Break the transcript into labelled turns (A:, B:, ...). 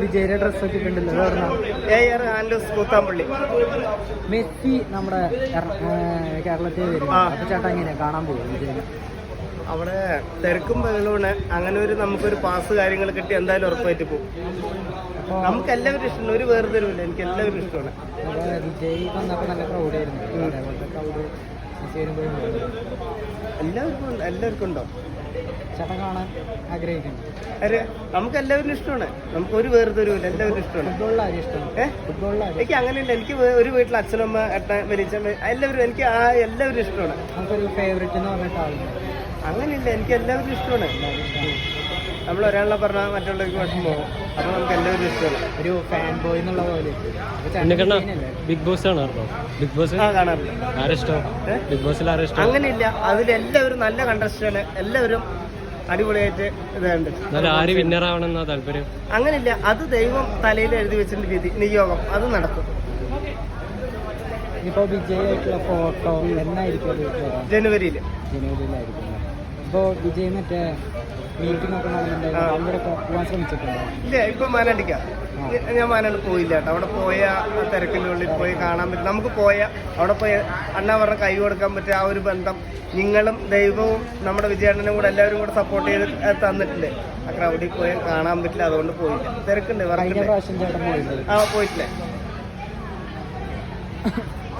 A: വിജയുടെ ഡ്രസ്സൊക്കെ ഉണ്ടല്ലോ.
B: ആൻഡ്രൂസ് കൂത്താമ്പള്ളി.
A: മെസ്സി നമ്മുടെ കേരളത്തിൽ വരും. അപ്പൊ ചേട്ടാ എങ്ങനെയാ കാണാൻ പോകും വിജയനെ?
B: അവിടെ തിരക്കും ബഹളമാണ്. അങ്ങനെ ഒരു നമുക്കൊരു പാസ് കാര്യങ്ങൾ കിട്ടി എന്തായാലും ഉറപ്പായിട്ട് പോകും. നമുക്ക് എല്ലാവരും ഇഷ്ടമാണ്, ഒരു വേർതിരിവില്ല. എനിക്ക് എല്ലാവരും ഇഷ്ടമാണ്.
A: വിജയ് വന്നപ്പോൾ നല്ല ക്രൗഡായിരുന്നു. അതേപോലത്തെ ക്രൗഡ്
B: എല്ലാവർക്കും ഉണ്ടോ?
A: ചേട്ടൻ കാണാൻ ആഗ്രഹിക്കുന്നു.
B: അരെ നമുക്ക് എല്ലാവരും ഇഷ്ടമാണ്. നമുക്ക് ഒരു വേർതിരിവില്ല, എല്ലാവരും ഇഷ്ടമാണ്.
A: ഫുട്ബോളിൽ ആരും ഇഷ്ടമാണ്?
B: എനിക്ക് അങ്ങനെയില്ല. എനിക്ക് ഒരു വീട്ടിൽ അച്ഛനമ്മ ഏട്ടൻ വലിച്ചമ്മ എല്ലാവരും എനിക്ക് എല്ലാവരും ഇഷ്ടമാണ്.
A: നമുക്കൊരു ഫേവറേറ്റ് എന്ന് പറഞ്ഞിട്ട് ആളുണ്ട്?
B: അങ്ങനെയില്ല, എനിക്ക് എല്ലാവരും ഇഷ്ടമാണ്. നമ്മൾ ഒരാളെ പറഞ്ഞാൽ മറ്റുള്ളവർക്ക് വിഷമം പോകും. അപ്പൊ നമുക്ക് എല്ലാവരും ഇഷ്ടമാണ്.
A: ഒരു ഫാൻ ബോയ് എന്നുള്ള പോലെ.
C: ബിഗ് ബോസ് കാണാറുണ്ടോ? ബിഗ് ബോസ്
B: കാണാറില്ല.
C: ബിഗ് ബോസിൽ ആരെഷ്ടം?
B: അങ്ങനെയില്ല, അതിലെല്ലാവരും നല്ല കണ്ടസ്റ്റാണ്. എല്ലാവരും അടിപൊളിയായിട്ട് ഇതുണ്ട്.
C: ആര് വിന്നർ ആവണമെന്നാ താല്പര്യം?
B: അങ്ങനെയില്ല, അത് ദൈവം തലയിൽ എഴുതി വെച്ചിട്ട് വിധി നിയോഗം അത് നടക്കും.
A: ഇപ്പൊ വിജയായിട്ടുള്ള ഫോട്ടോ എന്നായിരിക്കും?
B: ജനുവരിയിലായിരിക്കും.
A: ഇപ്പൊ വിജയ് മറ്റേ മീറ്റിംഗ് ഒക്കെ നടന്നിട്ടുണ്ടായിരുന്നു, അവിടെ പോകാൻ ശ്രമിച്ചിട്ടുണ്ടോ?
B: ഇല്ല, ഇപ്പൊ മാനാണ്ടിക്കാം. ഞാൻ മാനാണ്ട് പോയില്ല കേട്ടോ. അവിടെ പോയ തിരക്കിനുള്ളിൽ പോയി കാണാൻ പറ്റും. നമുക്ക് അവിടെ പോയ അണ്ണ പറഞ്ഞ കൈ കൊടുക്കാൻ പറ്റിയ ആ ഒരു ബന്ധം നിങ്ങളും ദൈവവും നമ്മുടെ വിജയേട്ടനും കൂടെ എല്ലാവരും കൂടെ സപ്പോർട്ട് ചെയ്ത് തന്നിട്ടില്ലേ. ആ ക്രൗഡിൽ പോയി കാണാൻ പറ്റില്ല, അതുകൊണ്ട് പോയില്ല. തിരക്കുണ്ട്,
A: പ്രാവശ്യം ചേട്ടൻ പോയില്ലേ?
B: പോയിട്ടില്ലേ.